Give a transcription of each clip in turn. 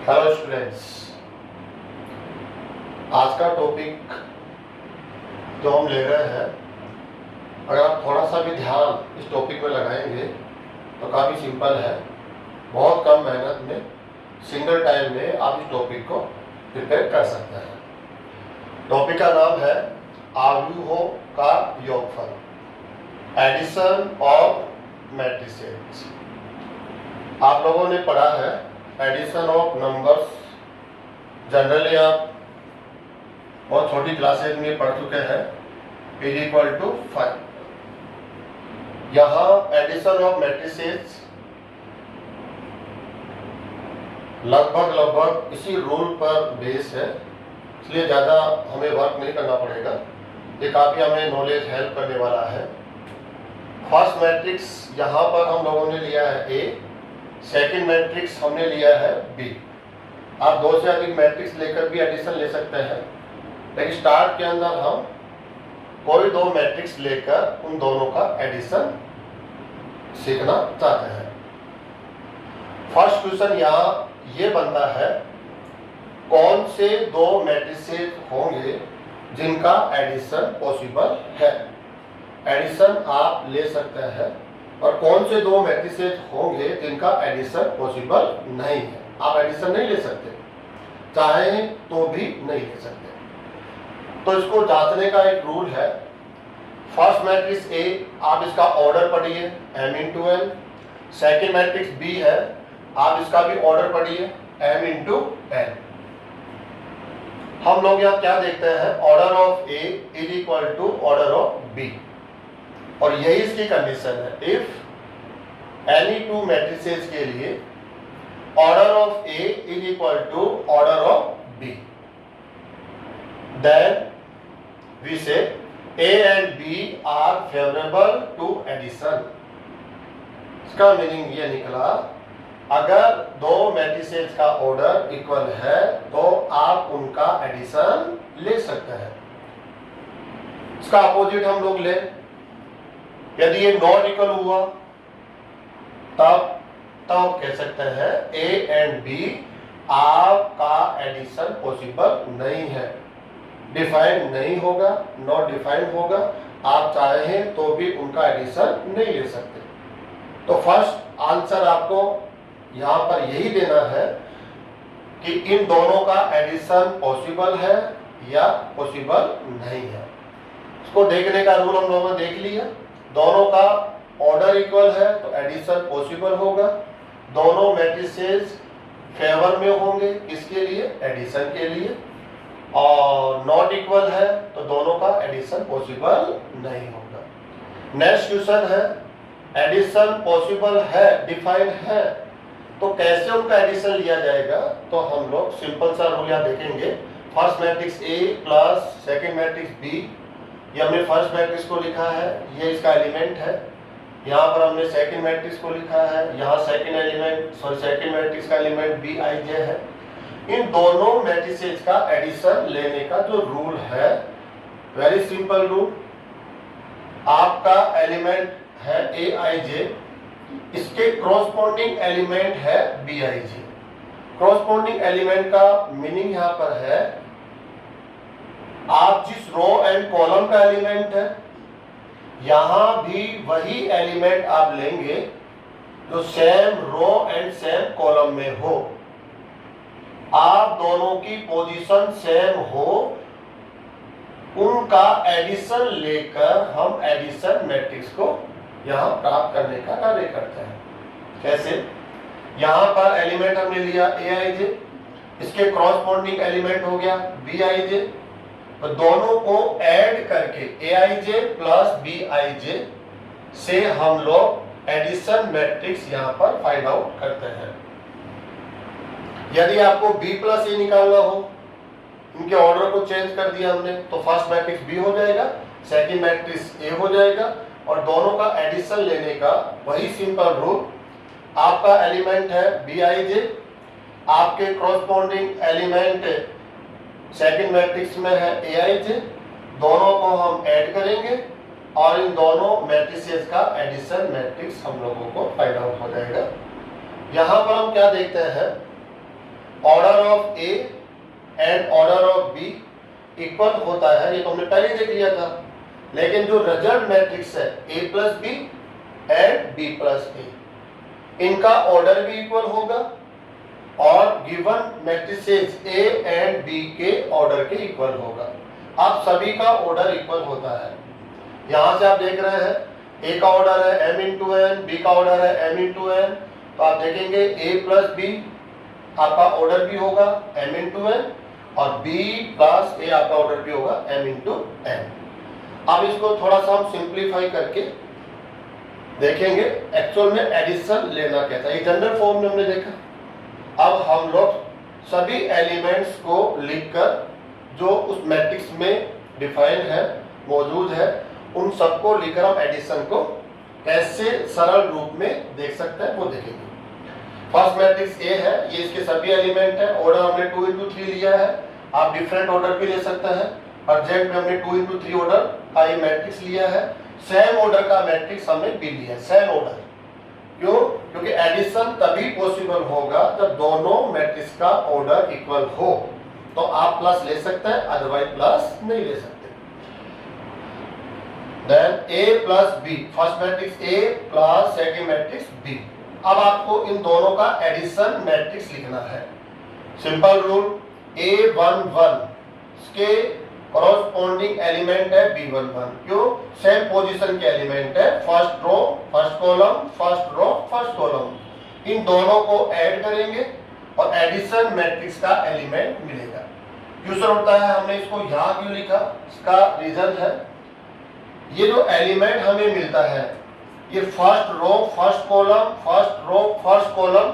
Hello students, आज का topic जो हम ले रहे हैं, अगर आप थोड़ा सा भी ध्यान इस टॉपिक में लगाएंगे तो काफ़ी सिंपल है। बहुत कम मेहनत में, सिंगल टाइम में आप इस टॉपिक को प्रिपेयर कर सकते हैं। टॉपिक का नाम है आव्यूहों का योगफल, एडिशन ऑफ मैट्रिसेस। आप लोगों ने पढ़ा है एडिशन ऑफ नंबर्स, जनरली आप बहुत छोटी क्लासेज में पढ़ चुके हैं, इज इक्वल टू 5। यहाँ एडिशन ऑफ मैट्रिसेस लगभग इसी रूल पर बेस है, इसलिए ज़्यादा हमें वर्क नहीं करना पड़ेगा। ये काफ़ी हमें नॉलेज हेल्प करने वाला है। फर्स्ट मैट्रिक्स यहाँ पर हम लोगों ने लिया है ए, सेकंड मैट्रिक्स हमने लिया है बी। आप दो से अधिक मैट्रिक्स लेकर भी एडिशन ले सकते हैं, लेकिन स्टार्ट के अंदर हम कोई दो मैट्रिक्स लेकर उन दोनों का एडिशन सीखना चाहते हैं। फर्स्ट क्वेश्चन यहाँ ये बनता है, कौन से दो मैट्रिसेस होंगे जिनका एडिशन पॉसिबल है। एडिशन आप ले सकते हैं, और कौन से दो मैट्रिसेस होंगे जिनका एडिशन पॉसिबल नहीं है। आप एडिशन नहीं ले सकते, चाहे तो भी नहीं ले सकते। तो इसको जांचने का एक रूल है। फर्स्ट मैट्रिक्स ए, आप इसका ऑर्डर पढ़िए m into n. Second matrix B है, आप इसका भी ऑर्डर पढ़िए m इंटू एन। हम लोग यहाँ क्या देखते हैं, order of A is equal to order of B, और यही इसकी कंडीशन है। इफ एनी टू मैट्रिसेस के लिए order of A is equal to order of B, then we say A and B are favourable to addition. इसका meaning ये निकला, अगर दो मैट्रिसेस का ऑर्डर इक्वल है तो आप उनका एडिशन ले सकते हैं। इसका अपोजिट हम लोग लें, यदि ये नॉट इक्वल हुआ तब कह सकते हैं ए एंड बी आपका एडिशन पॉसिबल नहीं है, डिफाइंड नहीं होगा, नॉट डिफाइंड होगा। आप चाहें तो भी उनका एडिशन नहीं ले सकते। तो फर्स्ट आंसर आपको यहाँ पर यही देना है कि इन दोनों का एडिशन पॉसिबल है या पॉसिबल नहीं है। इसको देखने का रूल हम लोगों ने देख लिया। दोनों का ऑर्डर इक्वल है तो एडिशन पॉसिबल होगा। दोनों मैट्रिसेस फेवर में होंगे, किसके लिए, एडिशन के लिए। और नॉट इक्वल है तो दोनों का एडिशन पॉसिबल नहीं होगा। नेक्स्ट क्वेश्चन है, एडिशन पॉसिबल है, डिफाइन है, तो कैसे उनका एडिशन लिया जाएगा। तो हम लोग सिंपल सा रूल यहाँ देखेंगे। First matrix A plus second matrix B, ये हमने फर्स्ट मैट्रिक्स को लिखा है, ये इसका एलिमेंट है। यहाँ पर हमने सेकंड मैट्रिक्स को लिखा है, यहाँ सेकंड मैट्रिक्स का एलिमेंट बी आई जे है। इन दोनों मैट्रिसेस का एडिशन लेने का जो रूल है, वेरी सिंपल रूल। आपका एलिमेंट है ए आई जे, इसके क्रॉसपोंडिंग एलिमेंट है b i j. Corresponding element का मीनिंग यहाँ पर है, आप जिस रो एंड कॉलम का एलिमेंट है, यहां भी वही एलिमेंट आप लेंगे जो same row and same column में हो। आप दोनों की पोजीशन सेम हो, उनका एडिशन लेकर हम एडिशन मैट्रिक्स को यहां प्राप्त करने का कार्य करते हैं। कैसे, यहां पर एलिमेंट हमने लिया ए आई जे, इसके क्रॉसपोंडिंग एलिमेंट हो गया बी आई जे। तो दोनों को ऐड करके ए i J plus B i जे से हम लोग एडिशन मैट्रिक्स यहां पर फाइंड आउट करते हैं। यदि आपको बी प्लस ए निकालना हो, इनके ऑर्डर को चेंज कर दिया हमने, तो फर्स्ट मैट्रिक्स बी हो जाएगा, सेकंड मैट्रिक्स ए हो जाएगा, और दोनों का एडिशन लेने का वही सिंपल रूल। आपका एलिमेंट है बी आई जे, आपके क्रॉसपोंडिंग एलिमेंट सेकंड मैट्रिक्स में है ए आई जे, दोनों को हम ऐड करेंगे और इन दोनों मैट्रिसेस का एडिशन मैट्रिक्स हम लोगों को फाइंड आउट हो जाएगा। यहाँ पर हम क्या देखते हैं, order of A and order of B equal होता है, ये तो हमने पहले देख लिया था। लेकिन जो रिजल्ट मैट्रिक्स है A plus B and B plus A, इनका ऑर्डर भी इक्वल होगा और given matrices A and B के ऑर्डर के इक्वल होगा। अब सभी का ऑर्डर इक्वल होता है। यहां से आप देख रहे हैं ए का ऑर्डर है m इंटू एन, बी का ऑर्डर है m इंटू एन, तो आप देखेंगे a प्लस बी आपका ऑर्डर भी होगा m इंटू एन और b प्लस ए आपका ऑर्डर भी होगा m इंटू एन। अब इसको थोड़ा सा हम सिंप्लीफाई करके देखेंगे एक्चुअल में एडिशन लेना कैसा है। जनरल फॉर्म में हमने देखा। अब हम लोग सभी एलिमेंट्स को लिखकर जो उस मैट्रिक्स में डिफाइन है, मौजूद है, उन सबको लिखकर हम एडिशन को कैसे सरल रूप में देख सकते हैं वो देखेंगे। फर्स्ट मैट्रिक्स ए है, ये इसके सभी एलिमेंट है। ऑर्डर हमने 2 into 3 लिया है, आप डिफरेंट ऑर्डर भी ले सकते हैं। अर्जेंट में हमने 2 into 3 ऑर्डर का ये मैट्रिक्स लिया है। सेम ऑर्डर का मैट्रिक्स हमने भी लिया है, सेम ऑर्डर। क्यों? क्योंकि एडिशन तभी पॉसिबल होगा जब दोनों मैट्रिक्स का ऑर्डर इक्वल हो, तो आप प्लस ले सकते हैं, अदरवाइज प्लस नहीं ले सकते। Then a plus B, first matrix a plus second matrix b। अब आपको इन दोनों का एडिशन मैट्रिक्स लिखना है। सिंपल रूल, a11 के कॉरस्पॉन्डिंग एलिमेंट है b11। क्यों? सेम पोजीशन के एलिमेंट है, first row first column, first row first column. इन दोनों को ऐड करेंगे और एडिशन मैट्रिक्स का एलिमेंट मिलेगा। क्वेश्चन उठता है हमने इसको यहाँ क्यों लिखा? इसका रीजन है, ये जो एलिमेंट हमें मिलता है ये first row first column, first row first column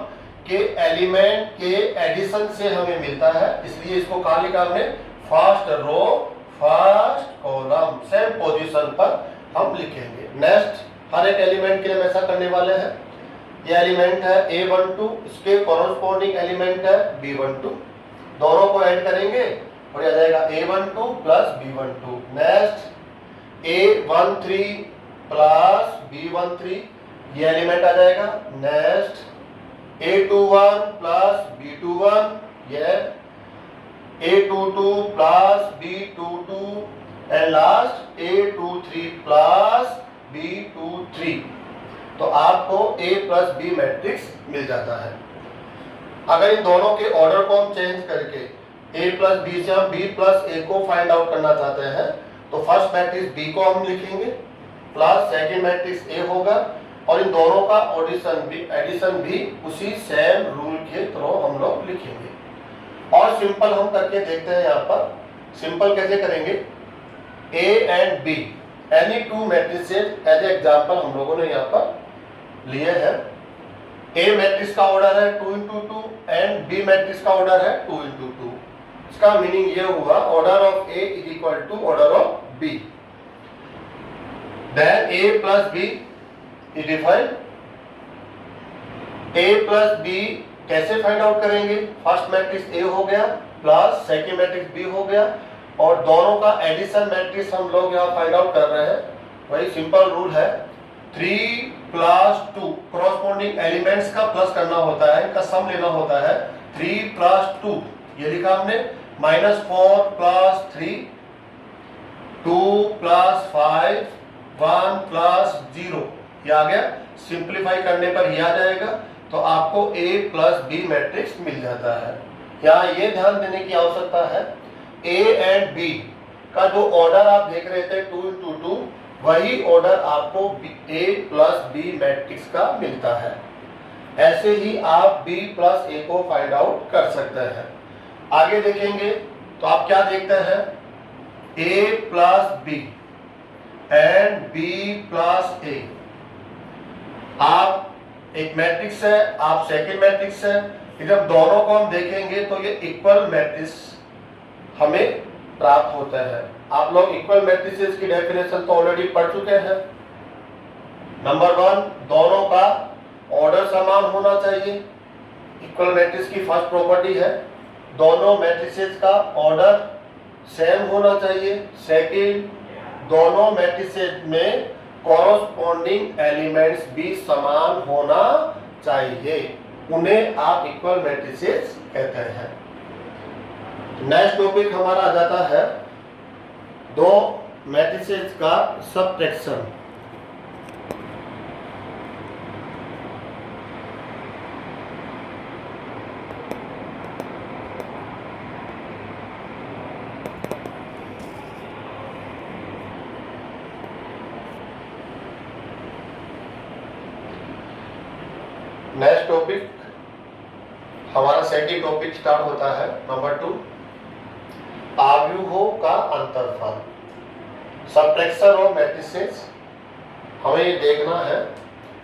के एलिमेंट के एडिशन से हमें मिलता है, इसलिए इसको कहाँ लिखा हमने? First row first column, same position पर हम लिखेंगे। नेक्स्ट हर एक एलिमेंट के लिए हम ऐसा करने वाले हैं। ये एलिमेंट है a12, इसके कॉरस्पॉन्डिंग एलिमेंट है b12, दोनों को ऐड करेंगे और आ जाएगा a12 plus b12। Next a13 plus b13, ये एलिमेंट आ जाएगा। नेक्स्ट a21 प्लस b21, ये a22 plus b22 and last a23 plus b23। तो आपको a प्लस b मैट्रिक्स मिल जाता है। अगर इन दोनों के ऑर्डर को हम चेंज करके a प्लस b से हम b प्लस a को फाइंड आउट करना चाहते हैं, तो फर्स्ट मैट्रिक्स b को हम लिखेंगे प्लस सेकंड मैट्रिक्स a होगा और इन दोनों का एडिशन भी उसी सेम रूल के थ्रू हम लोग लिखेंगे। और सिंपल हम करके देखते हैं। यहाँ पर सिंपल कैसे करेंगे? a and b any two matrices as example हम लोगों ने यहाँ पर लिए हैं। a मैट्रिक्स का ऑर्डर है 2 into 2 एंड b मैट्रिक्स का ऑर्डर है 2 into 2। इसका मीनिंग ये हुआ order of a is equal to order of b। Then a plus b is defined. a plus b कैसे फाइंड आउट करेंगे? फर्स्ट मैट्रिक्स a हो गया प्लस सेकंड मैट्रिक्स b हो गया और दोनों का एडिशन मैट्रिक्स हम लोग यहाँ फाइंड आउट कर रहे हैं। वही सिंपल रूल है, 3 प्लस 2 कॉरस्पॉन्डिंग एलिमेंट्स का प्लस करना होता है, इनका सम लेना होता है। 3 प्लस 2 ये लिखा हमने, -4 प्लस 3, 2 प्लस 5, 1 प्लस 0, ये आ गया। सिंप्लीफाई करने पर ये आ जाएगा, तो आपको a प्लस b मैट्रिक्स मिल जाता है। यहाँ ये ध्यान देने की आवश्यकता है, a एंड b का जो ऑर्डर आप देख रहे थे 2 into 2, वही ऑर्डर आपको a प्लस b मैट्रिक्स का मिलता है। ऐसे ही आप b प्लस a को फाइंड आउट कर सकते हैं। आगे देखेंगे तो आप क्या देखते हैं? a plus b and b plus a। आप एक मैट्रिक्स है, आप सेकेंड मैट्रिक्स है, जब दोनों को हम देखेंगे तो ये इक्वल मैट्रिक्स हमें प्राप्त होता है। आप लोग इक्वल मैट्रिसेस की डेफिनेशन तो ऑलरेडी पढ़ चुके हैं। नंबर 1, दोनों का ऑर्डर समान होना चाहिए। इक्वल मैट्रिक्स की फर्स्ट प्रॉपर्टी है, दोनों मैट्रिसेस का ऑर्डर सेम होना चाहिए। सेकंड, दोनों मैट्रिसेस में कॉरस्पॉन्डिंग एलिमेंट्स भी समान होना चाहिए। उन्हें आप इक्वल मैट्रिसेस कहते हैं। नेक्स्ट टॉपिक हमारा आ जाता है दो मैट्रिसेस का सबट्रैक्शन। नेक्स्ट टॉपिक हमारा सेकंड टॉपिक स्टार्ट होता है नंबर 2, आव्यूहों का अंतरफल। सबट्रैक्शन ऑफ मैट्रिसेस, हमें ये देखना है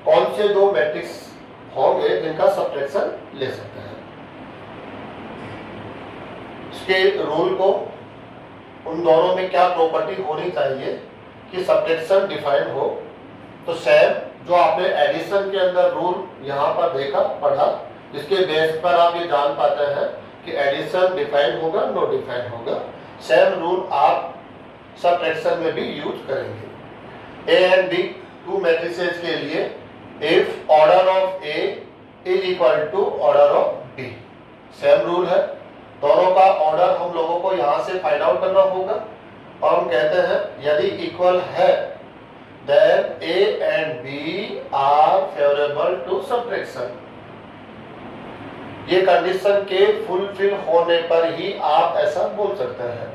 कौन से दो मैट्रिक्स होंगे जिनका सबट्रैक्शन ले सकते हैं। इसके रूल को, उन दोनों में क्या प्रॉपर्टी होनी चाहिए कि सबट्रैक्शन डिफाइन हो। तो सेम जो आपने एडिशन के अंदर रूल यहाँ पर देखा पढ़ा, इसके बेस पर आप ये जान पाते हैं कि एडिशन डिफाइन होगा नो डिफाइन होगा। सेम रूल आप सबट्रैक्शन में भी यूज करेंगे। A and B two matrices के लिए if order of A is equal to order of B, same rule है। दोनों का ऑर्डर हम लोगों को यहाँ से फाइंड आउट करना होगा और हम कहते हैं यदि इक्वल है then A and B are favorable to subtraction। ये कंडीशन के फुलफिल होने पर ही आप ऐसा बोल सकते हैं।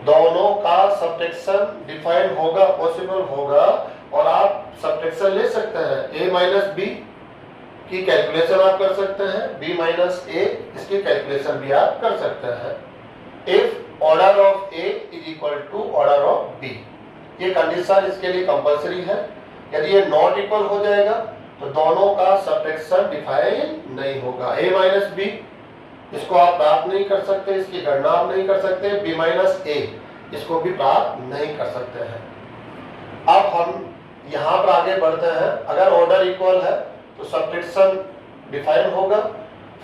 दोनों का सबट्रैक्शन डिफाइन होगा, पॉसिबल होगा और आप सबट्रैक्शन ले सकते हैं। A माइनस बी की कैलकुलेशन आप कर सकते हैं, B माइनस A इसकी कैलकुलेशन भी आप कर सकते हैं। If order of A is equal to order of B, ये कंडीशन इसके लिए कंपलसरी है। यदि ये नॉट इक्वल हो जाएगा तो दोनों का सबट्रैक्शन डिफाइन नहीं होगा। a माइनस बी इसको आप प्राप्त नहीं कर सकते, इसकी गणना आप नहीं कर सकते। b माइनस ए इसको भी प्राप्त नहीं कर सकते हैं। अब हम यहाँ पर आगे बढ़ते हैं। अगर ऑर्डर इक्वल है तो सबट्रैक्शन डिफाइन होगा।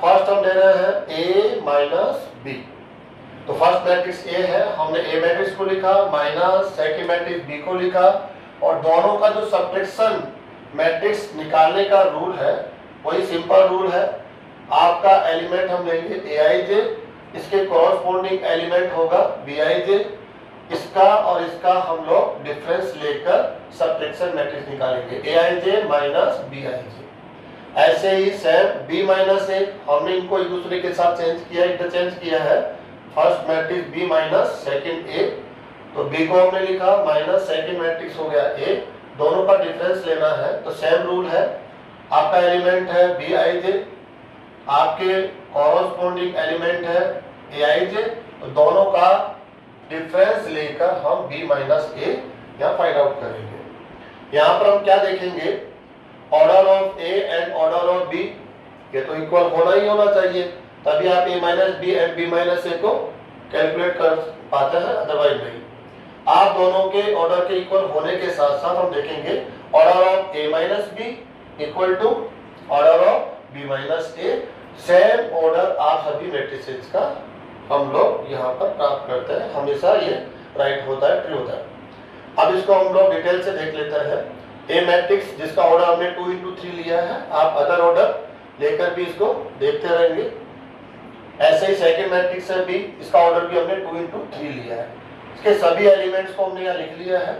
फर्स्ट हम ले रहे हैं a माइनस बी, तो फर्स्ट मैट्रिक्स ए है, हमने ए मैट्रिक्स को लिखा माइनस सेकंड मैट्रिक्स बी को लिखा और दोनों का जो सबट्रैक्शन मैट्रिक्स निकालने का रूल है वही सिंपल रूल है। आपका एलिमेंट हम लेंगे ए आई जे, इसके कॉरस्पॉन्डिंग एलिमेंट होगा बी आई जे, इसका और इसका हम लोग डिफरेंस लेकर सबट्रैक्शन मैट्रिक्स निकालेंगे ए i J minus B i जे। ऐसे ही सेम बी माइनस ए, हमने इनको एक दूसरे के साथ चेंज किया, इंटरचेंज किया है। First matrix B minus second A, तो बी को हमने लिखा माइनस सेकंड मैट्रिक्स हो गया ए, दोनों का डिफरेंस लेना है। तो सेम रूल है, आपका एलिमेंट है बी आई जे, आपके कॉरस्पॉन्डिंग एलिमेंट है ए आई जे, तो दोनों का डिफरेंस लेकर हम बी माइनस ए यहाँ फाइंड आउट करेंगे। यहाँ पर हम क्या देखेंगे, order of A and order of B, ये तो इक्वल होना ही होना चाहिए, तभी आप a minus B and b minus A को कैलकुलेट कर पाते हैं, अदरवाइज नहीं। आप दोनों के ऑर्डर के इक्वल होने के साथ साथ हम देखेंगे order of a minus B equal to order of b minus A. Same order आप सभी मैट्रिसेस का हम लोग यहाँ पर प्राप्त करते हैं, हमेशा ये राइट होता है, ट्रू होता है। अब इसको हम लोग डिटेल से देख लेते हैं। ए मैट्रिक्स जिसका ऑर्डर हमने 2 into 3 लिया है, आप अदर ऑर्डर लेकर भी इसको देखते रहेंगे। ऐसे ही सेकंड मैट्रिक्स है बी, इसका ऑर्डर भी हमने 2 into 3 लिया है, इसके सभी एलिमेंट्स को हमने यहाँ लिख लिया है।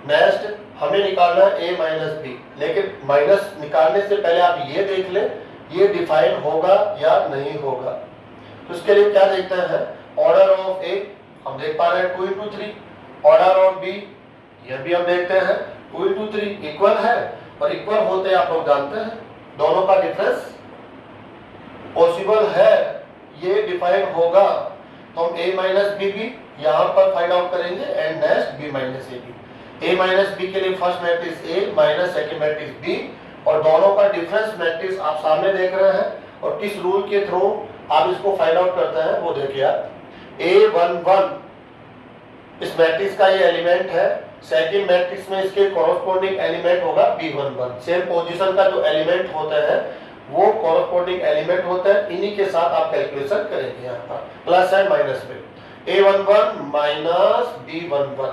नेक्स्ट हमें निकालना है a माइनस बी, लेकिन माइनस निकालने से पहले आप ये देख लें ये डिफाइन होगा या नहीं होगा। तो इसके लिए क्या देखते हैं, ऑर्डर ऑफ a हम देख पा रहे हैं 2 into 3, ऑर्डर ऑफ b यह भी हम देखते हैं 2 into 3 इक्वल है, और इक्वल होते आप लोग जानते हैं दोनों का डिफरेंस पॉसिबल है, ये डिफाइन होगा। तो हम a माइनस बी भी यहाँ पर फाइंड आउट करेंगे and next b minus A B. a minus B के लिए first matrix a minus second matrix b, और दोनों का डिफरेंस मैट्रिक्स आप सामने देख रहे हैं और किस रूल के थ्रू आप इसको फाइंड आउट करते हैं वो देखिए आप। a11 इस मैट्रिक्स का ये एलिमेंट है, सेकंड मैट्रिक्स में इसके कॉरस्पॉन्डिंग एलिमेंट होगा b11। सेम पोजीशन का जो एलिमेंट होता है वो कॉरस्पॉन्डिंग एलिमेंट होता है, इन्हीं के साथ आप कैलकुलेशन करेंगे यहाँ पर प्लस एंड माइनस में। a11 माइनस b11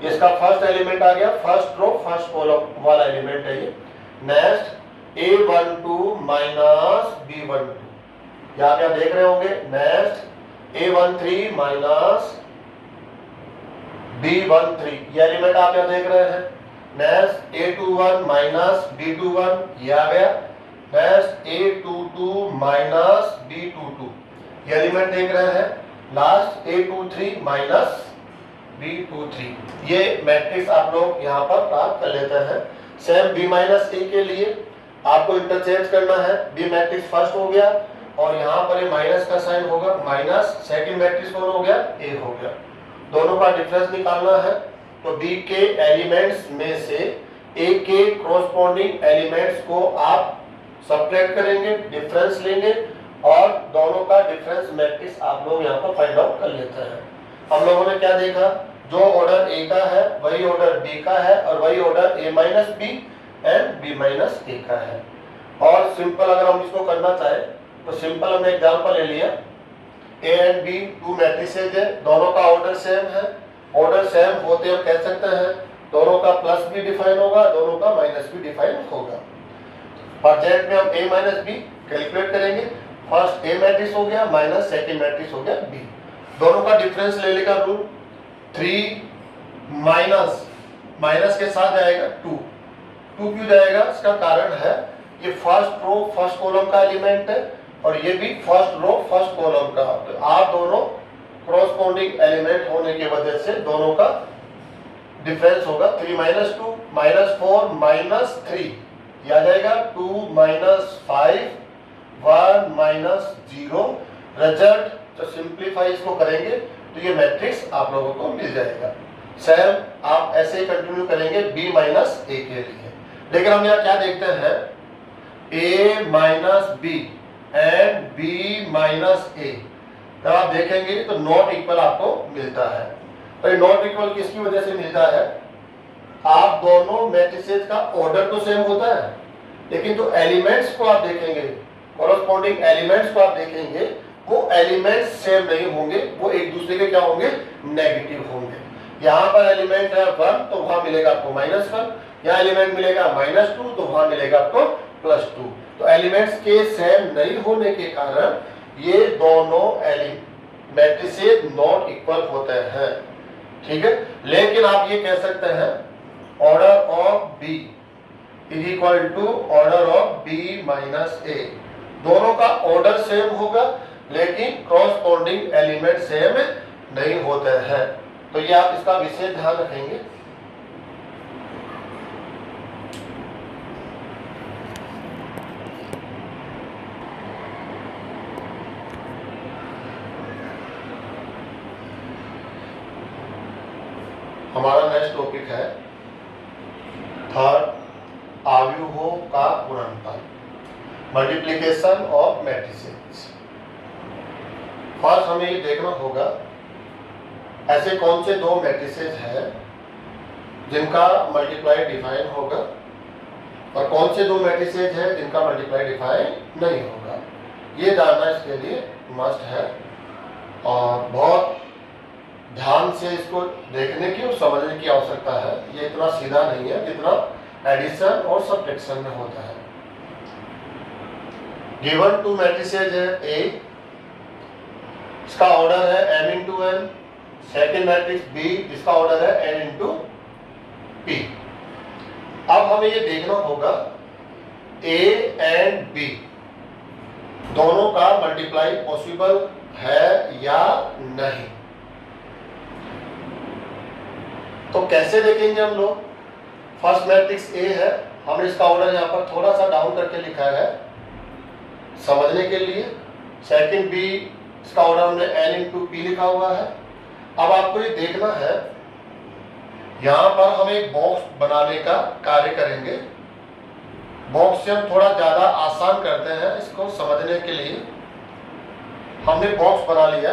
इसका फर्स्ट एलिमेंट आ गया, फर्स्ट रो फर्स्ट कॉलम वाला एलिमेंट है ये। नेक्स्ट A12 माइनस B12, यहाँ पे आप देख रहे होंगे नेक्स्ट A13 माइनस B13, ये एलिमेंट आप यहाँ देख रहे हैं। नेक्स्ट A21 माइनस B21, ये आ गया। नेक्स्ट A22 माइनस B22, ये एलिमेंट देख रहे हैं। लास्ट A23 माइनस B23, ये मैट्रिक्स आप लोग यहाँ पर प्राप्त कर लेते हैं। सेम B माइनस A के लिए आपको इंटरचेंज करना है। B मैट्रिक्स फर्स्ट हो गया और यहाँ पर ये माइनस का साइन होगा, माइनस सेकंड मैट्रिक्स कौन हो गया, A हो गया। दोनों का डिफरेंस निकालना है, तो B के एलिमेंट्स में से A के कॉरस्पॉन्डिंग एलिमेंट्स को आप सब्ट्रैक्ट करेंगे, डिफरेंस लेंगे और दोनों का डिफरेंस मैट्रिक्स आप लोग यहाँ पर फाइंड आउट कर लेते हैं। हम लोगों ने क्या देखा, जो ऑर्डर A का है वही ऑर्डर B का है और वही order A minus B and B minus A का है। और सिंपल अगर हम इसको करना चाहें तो सिंपल हमने एग्जांपल ले लिया, A and B two matrices है, दोनों का ऑर्डर सेम है। ऑर्डर सेम होते हम कह सकते हैं दोनों का प्लस भी डिफाइन होगा, दोनों का माइनस भी डिफाइन होगा। प्रोजेक्ट में हम A माइनस B कैलकुलेट करेंगे। फर्स्ट A मैट्रिक्स हो गया माइनस सेकंड मैट्रिक्स हो गया B, दोनों का डिफरेंस लेने का रूल 3 माइनस माइनस के साथ जाएगा 2 क्यों जाएगा, इसका कारण है ये फर्स्ट रो फर्स्ट कॉलम का एलिमेंट है और ये भी फर्स्ट रो फर्स्ट कॉलम का। तो आप दोनों कॉरस्पॉन्डिंग एलिमेंट होने की वजह से दोनों का डिफरेंस होगा 3 माइनस 2 माइनस 4 माइनस 3, यह आ जाएगा 2 माइनस 5 1 माइनस 0। रिजल्ट तो सिंप्लीफाई इसको करेंगे तो ये मैट्रिक्स आप लोगों को मिल जाएगा। सेम आप ऐसे ही कंटिन्यू करेंगे B माइनस A के लिए। लेकिन हम यहाँ क्या देखते हैं, A minus B and B minus A, जब आप देखेंगे तो नॉट इक्वल आपको मिलता है। तो ये नॉट इक्वल किसकी वजह से मिलता है, आप दोनों मैट्रिसेस का ऑर्डर तो सेम होता है लेकिन जो एलिमेंट्स को आप देखेंगे, कॉरस्पॉन्डिंग एलिमेंट्स को आप देखेंगे, वो एलिमेंट्स सेम नहीं होंगे, वो एक दूसरे के क्या होंगे, नेगेटिव होंगे। यहाँ पर एलिमेंट है 1 तो वहां मिलेगा आपको -1, यहाँ एलिमेंट मिलेगा -2 तो वहां मिलेगा आपको +2। तो एलिमेंट्स के सेम नहीं होने के कारण ये दोनों मैट्रिसेस नॉट इक्वल होते हैं, ठीक है। लेकिन आप ये कह सकते हैं order of B is equal to order of B minus A, दोनों का ऑर्डर सेम होगा लेकिन कॉरस्पॉन्डिंग एलिमेंट सेम नहीं होते हैं। तो ये आप इसका विशेष ध्यान रखेंगे। हमारा नेक्स्ट टॉपिक है थर्ड, अवयवों का गुणनफल, मल्टीप्लिकेशन ऑफ मैट्रिसेस। फर्स्ट हमें ये देखना होगा ऐसे कौन से दो मैट्रिसेस हैं जिनका मल्टीप्लाई डिफाइन होगा और कौन से दो मैट्रिसेस हैं जिनका मल्टीप्लाई डिफाइन नहीं होगा, ये जानना इसके लिए मस्ट है। और बहुत ध्यान से इसको देखने की और समझने की आवश्यकता है। ये इतना सीधा नहीं है जितना एडिशन और सब्ट्रैक्शन में होता है। गिवन टू मैट्रिसेज है A, इसका ऑर्डर है m into n, second matrix B जिसका ऑर्डर है n इंटू P। अब हमें ये देखना होगा A एंड B दोनों का मल्टीप्लाई पॉसिबल है या नहीं। तो कैसे देखेंगे हम लोग, फर्स्ट मैट्रिक्स A है, हमने इसका ऑर्डर यहाँ पर थोड़ा सा डाउन करके लिखा है समझने के लिए। सेकंड B इसका ऑर्डर हमने n इंटू P लिखा हुआ है। अब आपको ये देखना है, यहाँ पर हम एक बॉक्स बनाने का कार्य करेंगे। बॉक्स से हम थोड़ा ज्यादा आसान करते हैं इसको समझने के लिए। हमने बॉक्स बना लिया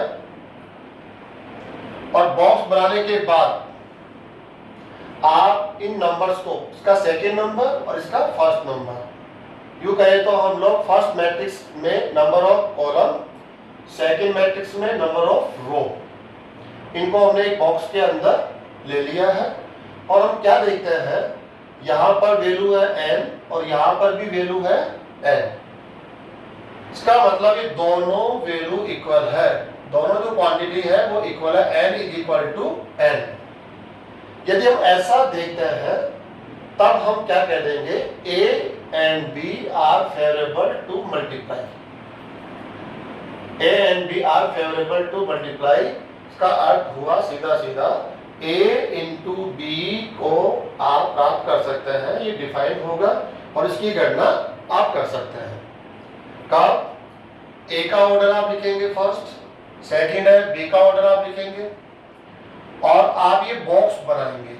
और बॉक्स बनाने के बाद आप इन नंबर्स को, इसका सेकेंड नंबर और इसका फर्स्ट नंबर, यूं कहे तो हम लोग फर्स्ट मैट्रिक्स में number of column, second matrix में नंबर ऑफ रो, इनको हमने एक बॉक्स के अंदर ले लिया है। और हम क्या देखते हैं, यहाँ पर वैल्यू है n और यहाँ पर भी वैल्यू है n। इसका मतलब ये दोनों वैल्यू इक्वल है, दोनों जो क्वांटिटी है वो इक्वल है, n is equal to n। यदि हम ऐसा देखते हैं तब हम क्या कह देंगे, a and b are favorable to multiply। a and b are favorable to multiply, इसका अर्थ हुआ सीधा सीधा a इंटू बी को आप प्राप्त कर सकते हैं, ये डिफाइन होगा और इसकी गणना आप कर सकते हैं। कब? a का ऑर्डर आप लिखेंगे फर्स्ट, सेकंड है b का ऑर्डर आप लिखेंगे और आप ये बॉक्स बनाएंगे।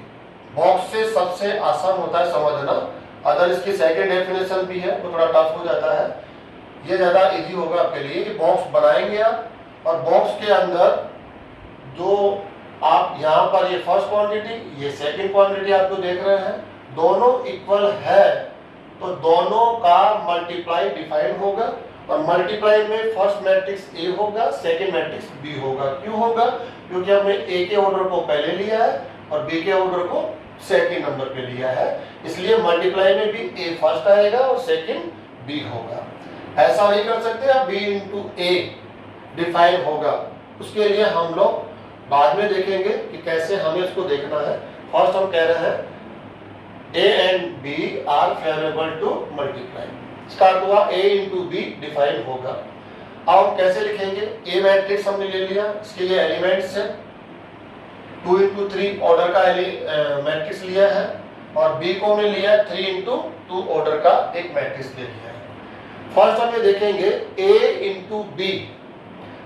बॉक्स से सबसे आसान होता है समझना, अगर इसकी सेकंड डेफिनेशन भी है तो थोड़ा टफ हो जाता है, ये ज्यादा इजी होगा आपके लिए। कि बॉक्स बनाएंगे आप और बॉक्स के अंदर जो आप यहाँ पर ये फर्स्ट क्वांटिटी, ये सेकंड क्वांटिटी आप जो देख रहे हैं दोनों इक्वल है तो दोनों का मल्टीप्लाई डिफाइन होगा और मल्टीप्लाई में फर्स्ट मैट्रिक्स ए होगा, सेकंड मैट्रिक्स बी होगा। क्यों होगा? क्योंकि हमने ए के ऑर्डर को पहले लिया है और बी के ऑर्डर को सेकंड नंबर पे लिया है, इसलिए मल्टीप्लाई में भी ए फर्स्ट आएगा और सेकंड बी होगा। ऐसा नहीं कर सकते आप बी इंटू ए डिफाइन होगा, उसके लिए हम लोग बाद में देखेंगे कि कैसे हमें इसको देखना है। फर्स्ट हम कह रहे हैं a and b are favorable to multiply, इसका अर्थ हुआ a इंटू बी डिफाइन होगा। अब हम कैसे लिखेंगे, a मैट्रिक्स हमने ले लिया, इसके लिए एलिमेंट्स है 2 इंटू 3 ऑर्डर का मैट्रिक्स लिया है और b को हमने लिया 3 इंटू 2 ऑर्डर का एक मैट्रिक्स ले लिया है। फर्स्ट हम ये देखेंगे a इंटू बी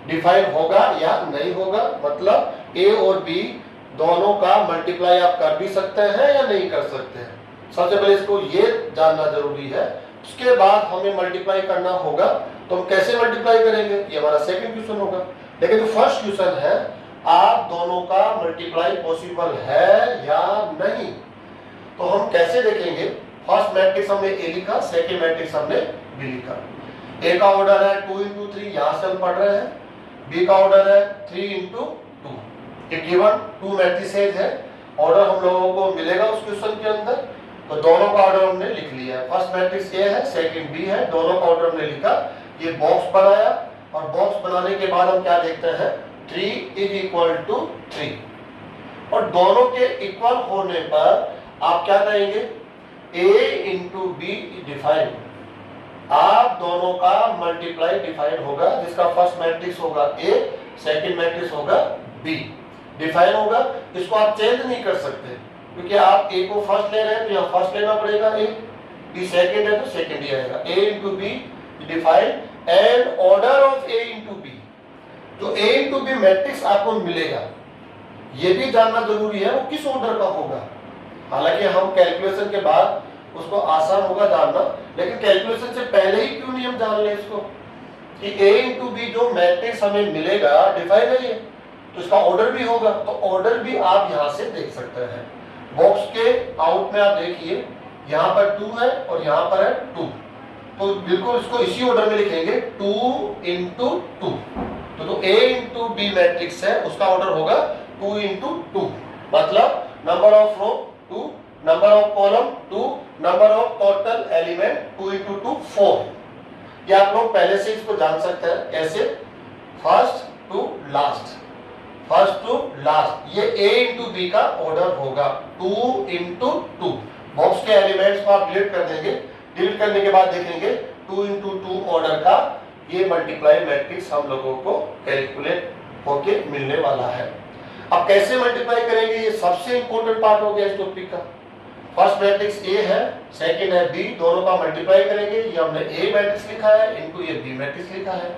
डिफाइन होगा या नहीं होगा, मतलब a और b दोनों का मल्टीप्लाई आप कर भी सकते हैं या नहीं कर सकते हैं। सबसे पहले इसको ये जानना जरूरी है, उसके बाद हमें मल्टीप्लाई करना होगा। तो हम कैसे मल्टीप्लाई करेंगे, ये हमारा सेकंड क्वेश्चन होगा। लेकिन जो फर्स्ट क्वेश्चन है, आप दोनों का मल्टीप्लाई पॉसिबल है या नहीं, तो हम कैसे देखेंगे। फर्स्ट मैट्रिक्स हमने ए लिखा, सेकंड मैट्रिक्स हमने बी लिखा। ए का ऑर्डर है 2 इंटू 3, यहां से हम पढ़ रहे हैं। बी का ऑर्डर है 3 इंटू 2। ये गिवन 2 मैट्रिसेस है, ऑर्डर हम लोगों को मिलेगा उस क्वेश्चन के अंदर, तो दोनों का ऑर्डर हमने लिख लिया है। फर्स्ट मैट्रिक्स ए है, सेकंड बी है, दोनों का ऑर्डर हमने लिखा, ये बॉक्स बनाया और बॉक्स बनाने के बाद हम क्या देखते हैं 3 इज इक्वल टू 3 और दोनों के इक्वल होने पर आप क्या कहेंगे a इंटू बी डिफाइन, आप दोनों का मल्टीप्लाई डिफाइन होगा, जिसका फर्स्ट मैट्रिक्स होगा a, सेकंड मैट्रिक्स होगा b डिफाइन होगा। इसको आप चेंज नहीं कर सकते क्योंकि आप a को फर्स्ट ले रहे हैं तो यहाँ फर्स्ट लेना पड़ेगा, a b सेकंड है तो सेकंड ही आएगा। a into B define and order of a into B, जो a इंटू बी मैट्रिक्स आपको मिलेगा ये भी जानना जरूरी है वो किस ऑर्डर का होगा। हालांकि हम कैलकुलेशन के बाद उसको आसान होगा जानना, लेकिन कैलकुलेशन से पहले ही क्यों नहीं हम जान ले इसको कि a इंटू बी जो मैट्रिक्स हमें मिलेगा डिफाइन है ये, तो इसका ऑर्डर भी होगा, तो ऑर्डर भी आप यहाँ से देख सकते हैं। बॉक्स के आउट में आप देखिए यहाँ पर 2 है और यहाँ पर है 2, तो बिल्कुल इसको इसी ऑर्डर में लिखेंगे 2 इंटू 2, तो a इंटू बी मैट्रिक्स है उसका ऑर्डर होगा 2 इंटू 2, मतलब number of row 2, number of column 2, number of total element 2 into 2 4। ये आप लोग पहले से इसको जान सकते हैं कैसे, first to last, first to last, ये a इंटू बी का ऑर्डर होगा 2 इंटू 2। बॉक्स के एलिमेंट्स को आप डिलीट कर देंगे, डिलीट करने के बाद देखेंगे 2 इंटू 2 ऑर्डर का ये मल्टीप्लाई मैट्रिक्स हम लोगों को कैलकुलेट होके मिलने वाला है। अब कैसे मल्टीप्लाई करेंगे, ये सबसे इंपॉर्टेंट पार्ट हो गया इस टॉपिक का। फर्स्ट मैट्रिक्स ए है, सेकंड है बी, दोनों का मल्टीप्लाई करेंगे। ये हमने ए मैट्रिक्स लिखा है इनटू ये बी मैट्रिक्स लिखा है।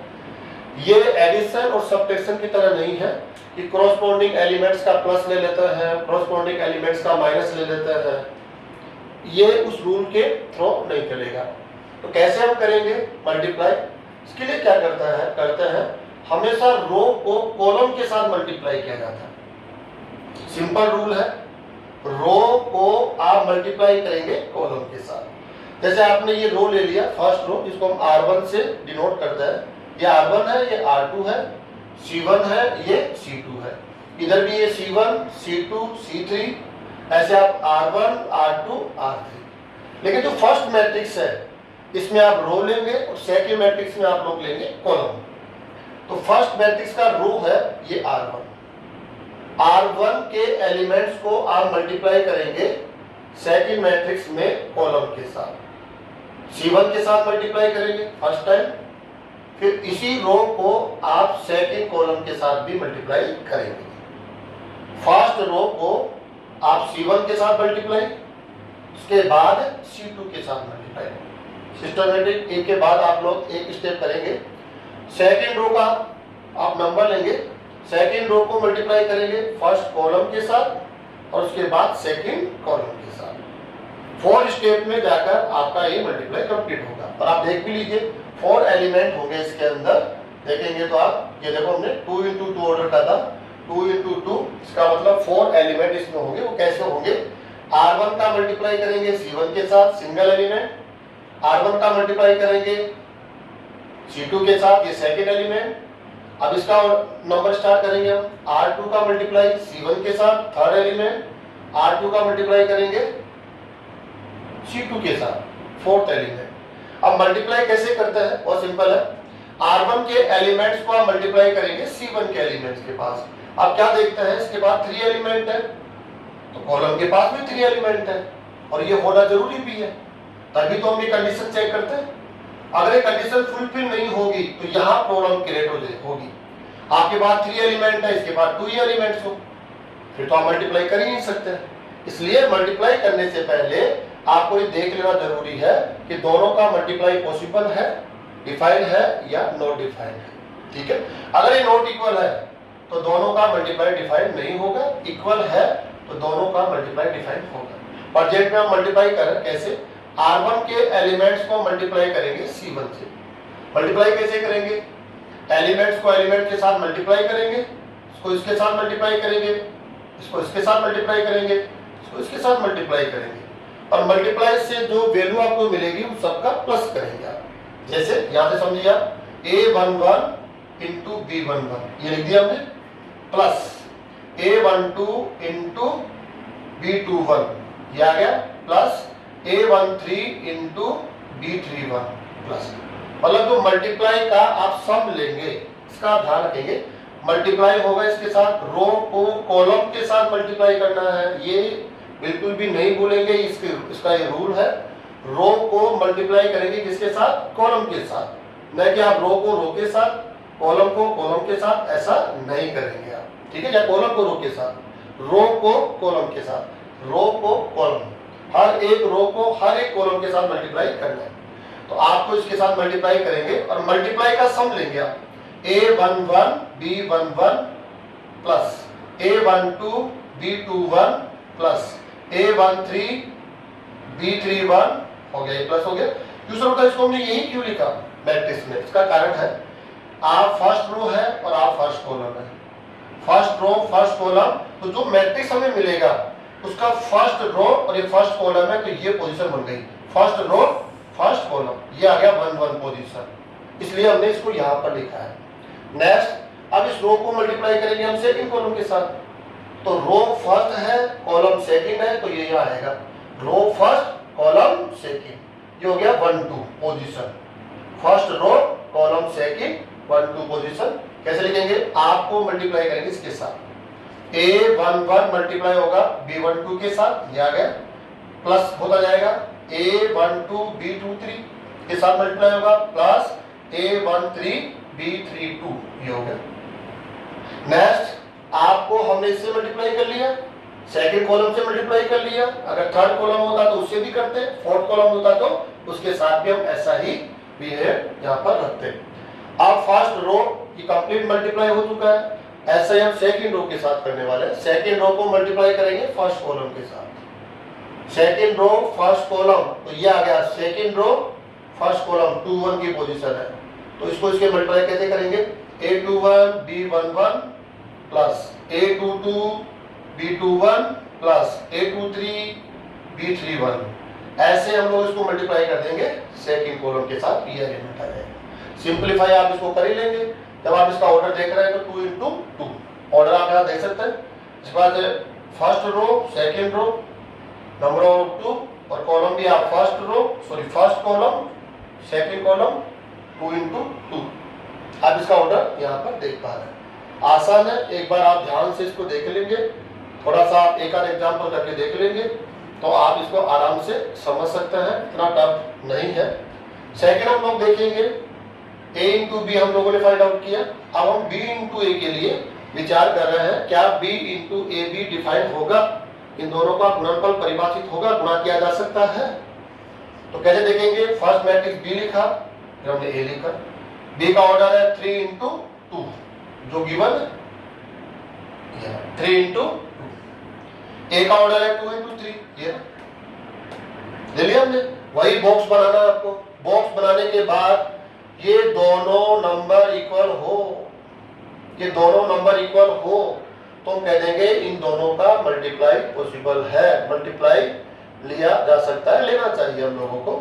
ये एडिशन और सब्ट्रैक्शन की तरह नहीं है कि कॉरस्पॉन्डिंग एलिमेंट्स का प्लस ले लेते हैं, कॉरस्पॉन्डिंग एलिमेंट्स का माइनस ले लेते हैं, ये उस रूल के थ्रू नहीं चलेगा। तो कैसे हम करेंगे मल्टीप्लाई, इसके लिए क्या करते हैं हमेशा रो को कॉलम के साथ मल्टीप्लाई किया जाता है। सिंपल रूल है, रो को आप मल्टीप्लाई करेंगे कॉलम के साथ। जैसे आपने ये रो ले लिया फर्स्ट रो, जिसको हम R1 से डिनोट करते हैं, ये R1 है, ये R2 है, C1 है, ये C2 है। इधर भी ये C1, C2, C3, ऐसे आप R1, R2, R3। लेकिन जो फर्स्ट मैट्रिक्स है इसमें आप रो लेंगे और सेकंड मैट्रिक्स में आप लोग लेंगे कॉलम। तो फर्स्ट मैट्रिक्स का रो है ये R1। R1 के एलिमेंट्स को आप मल्टीप्लाई करेंगे सेकंड मैट्रिक्स में कॉलम के साथ, C1 के साथ मल्टीप्लाई करेंगे फर्स्ट टाइम, फिर इसी रो को आप सेकंड कॉलम के साथ भी मल्टीप्लाई करेंगे। फर्स्ट रो को आप C1 के साथ मल्टीप्लाई, उसके बाद C2 के साथ मल्टीप्लाई, सिस्टमैटिक एक के बाद आप लोग एक स्टेप करेंगे। सेकंड रो का आप नंबर लेंगे, सेकंड रो को मल्टीप्लाई करेंगे फर्स्ट कॉलम के साथ और उसके बाद सेकंड कॉलम के साथ। 4 स्टेप में जाकर आपका ये मल्टीप्लाई कंप्लीट होगा। और आप देख भी लीजिए 4 एलिमेंट होंगे इसके अंदर, देखेंगे तो आप ये देखो हमने 2 into 2 ऑर्डर का था, 2 into 2 इसका मतलब 4 एलिमेंट इसमें होंगे। वो कैसे होंगे? R1 का मल्टीप्लाई करेंगे C1 के साथ सिंगल एलिमेंट, R1 का मल्टीप्लाई करेंगे C2 के साथ ये सेकंड एलिमेंट। अब इसका नंबर स्टार्ट करेंगे हम, R2 का मल्टीप्लाई C1 के साथ थर्ड एलिमेंट, R2 का मल्टीप्लाई करेंगे C2 के साथ फोर्थ एलिमेंट। अब मल्टीप्लाई कैसे करते हैं? बहुत सिंपल है, R1 के एलिमेंट्स को आप मल्टीप्लाई करेंगे C1 के एलिमेंट्स के पास। अब क्या देखते हैं, इसके पास 3 एलिमेंट है तो कॉलम के पास भी 3 एलिमेंट है और ये होना जरूरी भी है, तभी तो हम ये कंडीशन चेक करते हैं। अगर ये कंडीशन फुलफिल नहीं होगी तो यहाँ प्रॉब्लम क्रिएट होगी। आपके पास 3 एलिमेंट है, इसके पास 2 ही एलिमेंट्स हो, फिर तो आप मल्टीप्लाई कर ही नहीं सकते। इसलिए मल्टीप्लाई करने से पहले आपको ये देख लेना जरूरी है कि दोनों का मल्टीप्लाई पॉसिबल है, डिफाइंड है या नॉट डिफाइंड है। ठीक है, अगर ये नॉट इक्वल है तो दोनों का मल्टीप्लाई डिफाइंड नहीं होगा, इक्वल है तो दोनों का मल्टीप्लाई डिफाइंड होगा। प्रोजेक्ट में हम मल्टीप्लाई करें कैसे? R1 के एलिमेंट्स को मल्टीप्लाई करेंगे C1 से। मल्टीप्लाई कैसे करेंगे? एलिमेंट्स को एलिमेंट के साथ मल्टीप्लाई करेंगे, इसको इसके साथ मल्टीप्लाई करेंगे, इसको इसके साथ मल्टीप्लाई करेंगे, इसको इसके साथ मल्टीप्लाई करेंगे और मल्टीप्लाई से जो वैल्यू आपको मिलेगी उन सबका प्लस करेंगे आप। जैसे यहां से समझिए आप A11 into B11 ये लिख दिया हमने, प्लस A12 into B21 ये आ गया, plus A13 into B31 plus. मतलब जो मल्टीप्लाई का आप सम लेंगे इसका ध्यान रखेंगे, मल्टीप्लाई होगा इसके साथ, रो को कॉलम के साथ मल्टीप्लाई करना है, ये बिल्कुल भी नहीं भूलेंगे। इसका ये रूल है, रो को मल्टीप्लाई करेंगे किसके साथ? कॉलम के साथ, न कि आप रो को रो के साथ, कॉलम को कॉलम के साथ, ऐसा नहीं करेंगे आप। ठीक है, या कॉलम को रो के साथ, रो को कॉलम के साथ, रो को कॉलम, हर एक रो को हर एक कॉलम के साथ मल्टीप्लाई करना है। तो आपको इसके साथ मल्टीप्लाई करेंगे और मल्टीप्लाई का सम लेंगे आप, A11 B11 plus A12 B21 plus A13 B31 हो गया, प्लस हो गया। दूसरा होता है, इसको हमने यही क्यों लिखा मैट्रिक्स में? इसका कारण है, आप फर्स्ट रो है और आप फर्स्ट कॉलम है, फर्स्ट रो फर्स्ट कॉलम, तो जो मैट्रिक्स हमें मिलेगा उसका फर्स्ट रो और ये फर्स्ट कॉलम है तो ये पोजीशन बन गई, फर्स्ट रो फर्स्ट कॉलम, ये आ गया 1 1 पोजीशन, इसलिए हमने इसको यहाँ पर लिखा है। नेक्स्ट, अब इस रो को मल्टीप्लाई करेंगे हम सेकंड कॉलम के साथ, तो रो फर्स्ट है कॉलम सेकंड है तो ये यहाँ आएगा रो फर्स्ट कॉलम सेकंड, ये हो गया 1 2 position, first row column second 1 2 position. कैसे लिखेंगे? आपको मल्टीप्लाई करेंगे इसके साथ, A11 मल्टीप्लाई होगा B12 के साथ, ये आ गया, प्लस होता जाएगा A12 B23 के साथ मल्टीप्लाई होगा, प्लस A13 B32 ये हो गया। नेक्स्ट, आपको हमने इससे मल्टीप्लाई कर लिया, सेकंड कॉलम से मल्टीप्लाई कर लिया, अगर थर्ड कॉलम होता तो उससे भी करते, फोर्थ कॉलम होता तो उसके साथ भी हम ऐसा ही बिहेव यहाँ पर रखते। अब फर्स्ट रो की कंप्लीट मल्टीप्लाई हो चुका है, ऐसा ही हम सेकंड रो के साथ करने वाले हैं। सेकंड रो को मल्टीप्लाई करेंगे फर्स्ट कॉलम के साथ, सेकंड रो फर्स्ट कॉलम, तो ये आ गया सेकंड रो फर्स्ट कॉलम 2 1 की पोजीशन है, तो इसको इसके मल्टीप्लाई कैसे करेंगे? A21 B11 plus A22 B21 plus A23 B31, ऐसे हम लोग इसको मल्टीप्लाई कर देंगे सेकंड कॉलम के साथ, ये एलिमेंट आ जाएगा। सिंपलीफाई आप इसको कर ही लेंगे, जब आप इसका ऑर्डर देख रहे हैं तो 2 into 2 ऑर्डर आप यहाँ देख सकते हैं। इसके बाद first row second row, number of 2, और कॉलम भी आप first column second column 2 into 2। आप इसका ऑर्डर यहाँ पर देख पा रहे हैं। आसान है, एक बार आप ध्यान से इसको देख लेंगे, थोड़ा सा आप एक आध एग्जाम्पल करके देख लेंगे तो आप इसको आराम से समझ सकते हैं, इतना टफ नहीं है। सेकंड हम लोग देखेंगे a into b हम लोगों ने फाइंड आउट किया। अब हम b into a के लिए विचार कर रहे हैं, क्या b into a भी डिफाइन होगा, इन दोनों का गुणनफल परिभाषित होगा, गुणा किया जा सकता है। तो कैसे देखेंगे, फर्स्ट मैट्रिक्स b लिखा, फिर हमने a लिखा, b का ऑर्डर है 3 into 2 जो गिवन है 3 into 2, a का ऑर्डर है 2 into 3, ये ले लिया हमने। वही बॉक्स बनाना है आपको, बॉक्स बनाने के बाद ये दोनों नंबर इक्वल हो, ये दोनों नंबर इक्वल हो तो हम कह देंगे इन दोनों का मल्टीप्लाई पॉसिबल है, मल्टीप्लाई लिया जा सकता है, लेना चाहिए हम लोगों को।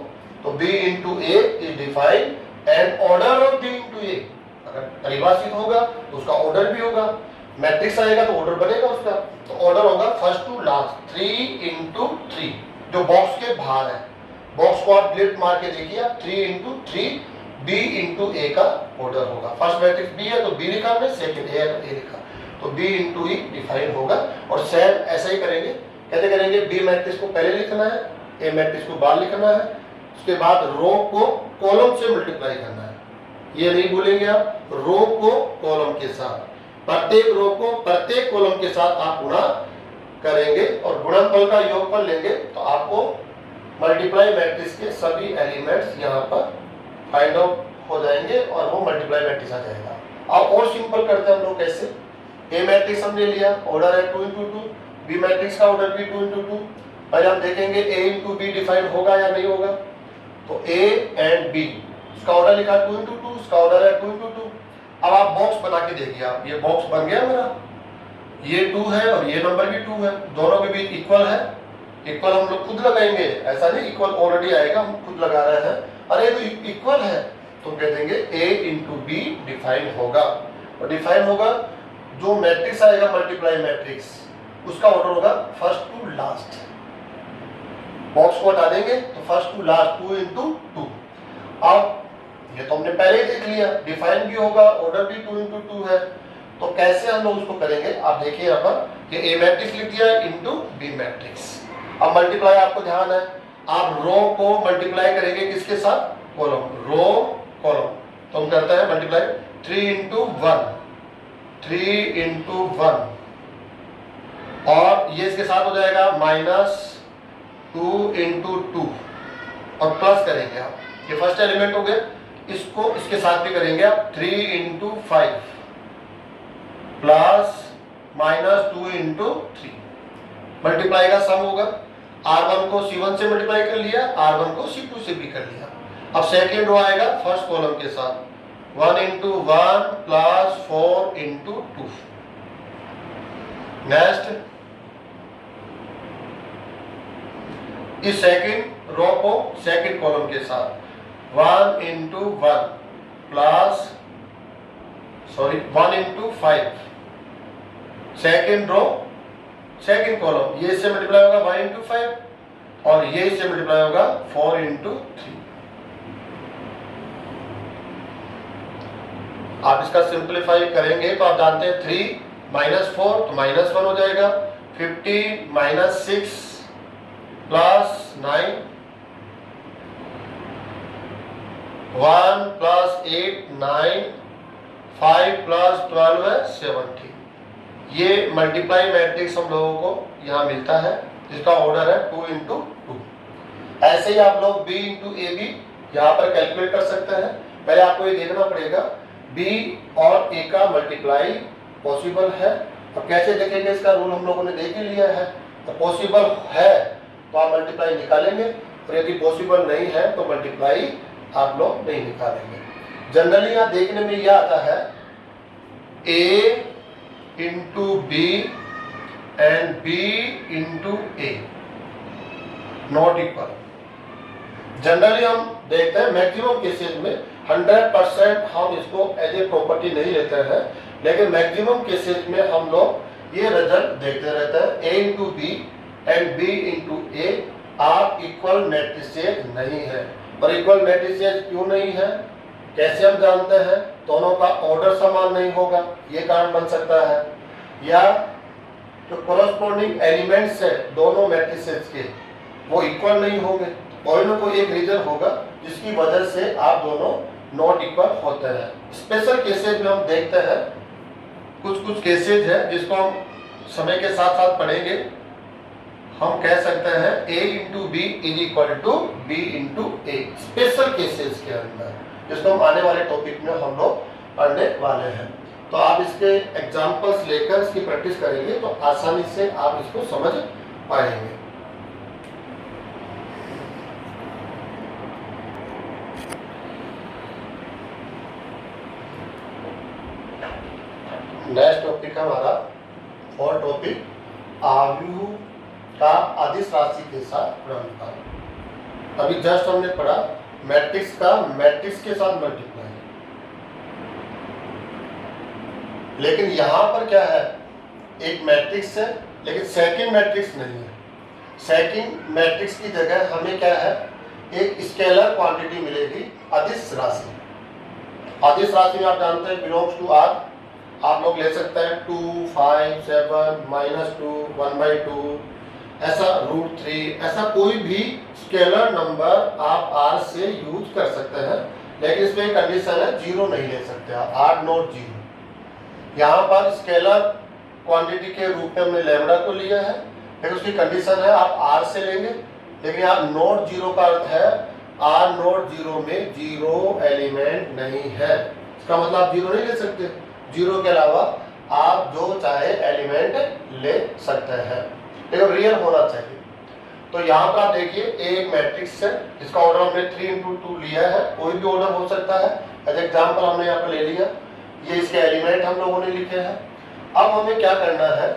तो b into a is defined and order of b into a, अगर परिभाषित होगा तो उसका ऑर्डर भी होगा, मैट्रिक्स आएगा तो ऑर्डर बनेगा उसका। तो ऑर्डर होगा फर्स्ट टू लास्ट 3 into 3 जो बॉक्स के बाहर है। बॉक्स को आप डिलीट मार के देखिए, 3 into 3 b into a का ऑर्डर होगा। फर्स्ट मैट्रिक्स b है तो b लिखा हमने, सेकंड a है तो a लिखा, तो b into e डिफाइन होगा। और सेम ऐसा ही करेंगे, कैसे करेंगे, b मैट्रिक्स को पहले लिखना है, a मैट्रिक्स को बाद लिखना है, उसके बाद रो को कॉलम से मल्टीप्लाई करना है। ये नहीं भूलेंगे आप, रो को कॉलम के साथ, प्रत्येक रो को प्रत्येक कॉलम के साथ आप गुणा करेंगे और गुणनफल का योगफल लेंगे तो आपको मल्टीप्लाई मैट्रिक्स के सभी एलिमेंट्स यहाँ पर फाइंड आउट हो जाएंगे और वो मल्टीप्लाई मैट्रिक्स आ जाएगा। अब और सिंपल करते हैं हम लोग, कैसे, ए मैट्रिक्स हमने लिया, ऑर्डर है 2 into 2, बी मैट्रिक्स का ऑर्डर भी 2 into 2। पहले हम देखेंगे a into b डिफाइन होगा या नहीं होगा, तो a एंड b, उसका ऑर्डर लिखा 2 into 2, उसका ऑर्डर है 2 into 2। अब आप बॉक्स बना के देखिए, आप ये बॉक्स बन गया मेरा, ये 2 है और ये नंबर भी 2 है, दोनों के बीच इक्वल है, इक्वल हम लोग खुद लगाएंगे, ऐसा नहीं इक्वल ऑलरेडी आएगा, हम खुद लगा रहे हैं, अरे तो इक्वल है तो कह देंगे a into b डिफाइन होगा। और डिफाइन होगा, जो मैट्रिक्स आएगा मल्टीप्लाई मैट्रिक्स उसका ऑर्डर होगा फर्स्ट टू लास्ट, बॉक्स को हटा देंगे तो फर्स्ट टू लास्ट 2 into 2। अब ये तो हमने पहले ही देख लिया, डिफाइन भी होगा, ऑर्डर भी 2 into 2 है, तो कैसे हम लोग उसको करेंगे, आप देखिए यहाँ पर कि a मैट्रिक्स लिख दिया इंटू b मैट्रिक्स। अब मल्टीप्लाई आपको ध्यान है, आप रो को मल्टीप्लाई करेंगे किसके साथ, कॉलम, रो कॉलम, तो हम करते हैं मल्टीप्लाई 3 into 1, 3 into 1, और ये इसके साथ हो जाएगा -2 into 2 और प्लस करेंगे आप, ये फर्स्ट एलिमेंट हो गया, इसको इसके साथ भी करेंगे आप 3 into 5 प्लस -2 into 3, मल्टीप्लाई का सम होगा, R1 को C1 से मल्टीप्लाई कर लिया, R1 को C2 से भी कर लिया। अब सेकेंड रो आएगा फर्स्ट कॉलम के साथ 1 into 1 प्लस 4 into 2। नेक्स्ट, इस सेकेंड रो को सेकेंड कॉलम के साथ 1 into 1 plus 1 into 5, second row second column, ये इससे मल्टीप्लाई होगा 1 into 5 और ये इससे मल्टीप्लाई होगा 4 into 3। आप इसका सिंप्लीफाई करेंगे तो आप जानते हैं 3 minus 4 तो -1 हो जाएगा, 15 - 6 प्लस 9, 1 प्लस 8 9, 5 प्लस 12 है 17। ये मल्टीप्लाई मैट्रिक्स हम लोगों को यहाँ मिलता है जिसका ऑर्डर है 2 into 2। ऐसे ही आप लोग b into a भी यहाँ पर कैलकुलेट कर सकते हैं। पहले आपको ये देखना पड़ेगा b और a का मल्टीप्लाई पॉसिबल है, और कैसे देखेंगे इसका रूल हम लोगों ने देख ही लिया है। तो पॉसिबल है तो आप मल्टीप्लाई निकालेंगे, और यदि पॉसिबल नहीं है तो मल्टीप्लाई आप लोग नहीं निकालेंगे। जनरली यहाँ देखने में यह आता है a into b and b into a not equal. Generally हम देखते हैं मैक्सिमम केसेस में 100% हम इसको एज ए प्रॉपर्टी नहीं लेते हैं, लेकिन मैक्सिमम केसेस में हम लोग ये रिजल्ट देखते रहता है। A into B and B into A आप इक्वल मैट्रिसेज नहीं है। और इक्वल मैट्रिसेज क्यों नहीं है, कैसे हम जानते हैं? दोनों का ऑर्डर समान नहीं होगा, ये कारण बन सकता है। या जो कोरस्पॉन्डिंग एलिमेंट्स है दोनों मैट्रिसेज के वो इक्वल नहीं होंगे। कोई ना कोई एक रीजन होगा जिसकी वजह से आप दोनों नॉट इक्वल होते हैं। स्पेशल केसेज में हम देखते हैं, कुछ केसेज है जिसको हम समय के साथ साथ पढ़ेंगे। हम कह सकते हैं A into B is equal to B into A, special cases के अंदर, जिसको हम आने वाले टॉपिक में हम लोग पढ़ने वाले हैं। तो आप इसके एग्जांपल्स लेकर इसकी प्रैक्टिस करेंगे तो आसानी से आप इसको समझ पाएंगे। नेक्स्ट टॉपिक हमारा और टॉपिक आव्यूह का अदिश राशि के साथ गुणनफल। अभी जस्ट हमने पढ़ा मैट्रिक्स का मैट्रिक्स के साथ मल्टीप्लाई, लेकिन यहां पर क्या है, एक मैट्रिक्स है लेकिन सेकंड मैट्रिक्स नहीं है। सेकंड मैट्रिक्स की जगह हमें क्या है, एक स्केलर क्वांटिटी मिलेगी, अदिश राशि। अदिश राशि में आप जानते हैं बिलोंग्स टू आर, आप लोग ले सकते हैं 2, 5, 7, -2, 1/2, ऐसा √3, ऐसा कोई भी स्केलर नंबर आप R से यूज कर सकते हैं। लेकिन इसमें एक कंडीशन है, जीरो नहीं ले सकते आप, R नॉट जीरो। यहाँ पर स्केलर क्वांटिटी के रूप में हमने लैम्डा को लिया है, लेकिन उसकी कंडीशन है आप R से लेंगे। लेकिन आप नॉट जीरो का अर्थ है R नॉट जीरो में जीरो एलिमेंट नहीं है, इसका मतलब आप जीरो नहीं ले सकते। जीरो के अलावा आप जो चाहे एलिमेंट ले सकते हैं, लेकिन रियल होना चाहिए। तो यहाँ पर आप देखिए एक मैट्रिक्स है जिसका ऑर्डर हमने 3 इंटू 2 लिया है, कोई भी ऑर्डर हो सकता है। एज एग्जाम्पल हमने यहाँ पर ले लिया, ये इसके एलिमेंट हम लोगों ने लिखे हैं। अब हमें क्या करना है,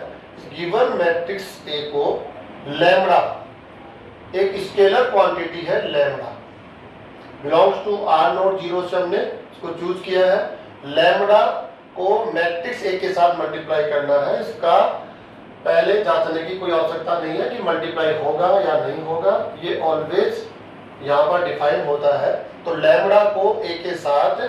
गिवन मैट्रिक्स ए को लैम्डा, एक स्केलर क्वांटिटी है lambda, belongs to R not zero से हमने इसको चूज किया है। लैम्डा को मैट्रिक्स ए के साथ मल्टीप्लाई करना है। इसका पहले जांचने की कोई आवश्यकता नहीं है कि मल्टीप्लाई होगा या नहीं होगा, ये ऑलवेज यहाँ पर डिफाइन होता है। तो लैम्डा को ए के साथ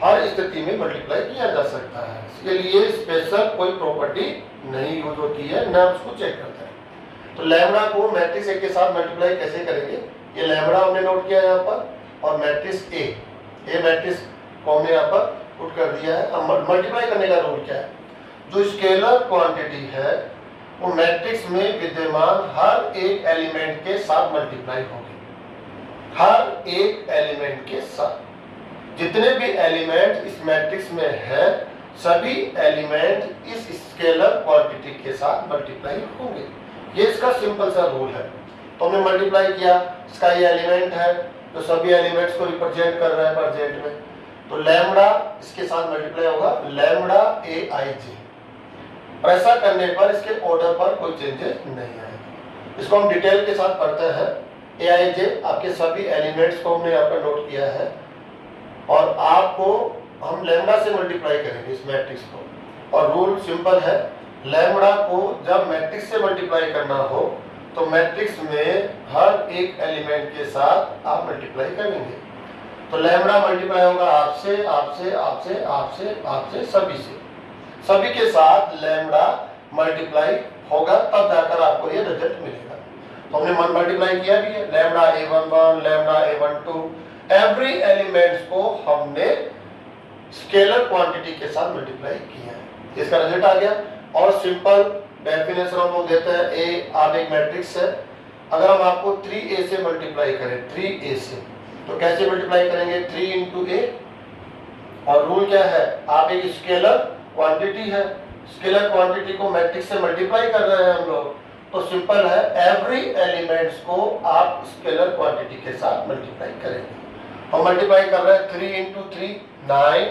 हर स्थिति में मल्टीप्लाई किया जा सकता है, इसके लिए स्पेशल कोई प्रॉपर्टी नहीं यूज होती है, न उसको चेक करते हैं। तो लैम्डा को मैट्रिक्स ए के साथ मल्टीप्लाई कैसे करेंगे, ये लैम्डा हमने नोट किया यहाँ पर, और मैट्रिक्स ए मैट्रिक्स को हमने यहाँ पर पुट कर दिया है। अब मल्टीप्लाई करने का रूल क्या है, जो स्केलर क्वांटिटी है वो मैट्रिक्स में विद्यमान हर एक एलिमेंट के साथ मल्टीप्लाई होगी, हर एक एलिमेंट के साथ। जितने भी एलिमेंट इस मैट्रिक्स में है सभी एलिमेंट इस स्केलर क्वांटिटी के साथ मल्टीप्लाई होंगे, ये इसका सिंपल सा रूल है। तो हमने मल्टीप्लाई किया, इसका ये एलिमेंट है तो सभी एलिमेंट्स को रिप्रेजेंट कर रहा है प्रेजेंट में, तो लैम्डा इसके साथ मल्टीप्लाई होगा लैम्डा AIJ। और ऐसा करने पर इसके ऑर्डर पर कोई चेंजेस नहीं आएगा। इसको हम डिटेल के साथ पढ़ते हैं। AIJ आपके सभी एलिमेंट्स को हमने यहाँ पर नोट किया है, और आपको हम लैम्डा से मल्टीप्लाई करेंगे इस मैट्रिक्स को। और रूल सिंपल है, लैम्डा को जब मैट्रिक्स से मल्टीप्लाई करना हो तो मैट्रिक्स में हर एक एलिमेंट के साथ आप मल्टीप्लाई करेंगे। तो लैम्डा मल्टीप्लाई होगा आपसे, आपसे, आपसे, आपसे, आपसे, सभी के साथ लैम्डा मल्टीप्लाई होगा, तब जाकर आपको ये रिजल्ट मिलेगा। तो हमने मल्टीप्लाई किया भी है, lambda A11, lambda A12, every elements को हमने स्केलर क्वांटिटी के साथ मल्टीप्लाई किया है, इसका रिजल्ट आ गया। और सिंपल डेफिनेशन हम लोग देते हैं, ए आप एक मैट्रिक्स है, अगर हम आपको 3A से मल्टीप्लाई करें, 3A से, तो कैसे मल्टीप्लाई करेंगे, 3 इंटू ए। और रूल क्या है, आप एक स्केलर क्वांटिटी है, स्केलर क्वांटिटी को मैट्रिक्स से मल्टीप्लाई कर रहे हैं हम लोग, तो सिंपल है, एवरी एलिमेंट्स को आप स्केलर क्वांटिटी के साथ मल्टीप्लाई करेंगे। हम मल्टीप्लाई कर रहे हैं 3 इंटू 3 9,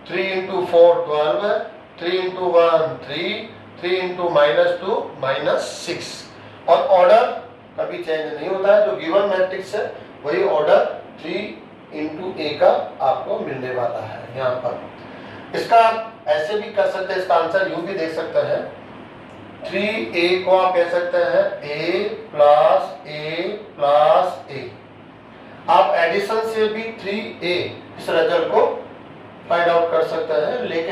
3 इंटू 4 12, 3 इंटू 1 3, 3 इंटू -2 -6। और ऑर्डर कभी चेंज नहीं होता है, जो गिवन मैट्रिक्स है वही ऑर्डर 3 इंटू ए का आपको मिलने वाला है यहाँ पर। इसका ऐसे भी कर सकते हैं, इसका आंसर यूं भी देख सकते हैं, 3a को आप कह सकते हैं a प्लस ए। आप एडिशन से भी 3a इस रिजल्ट को फाइंड आउट कर सकते हैं, लेकिन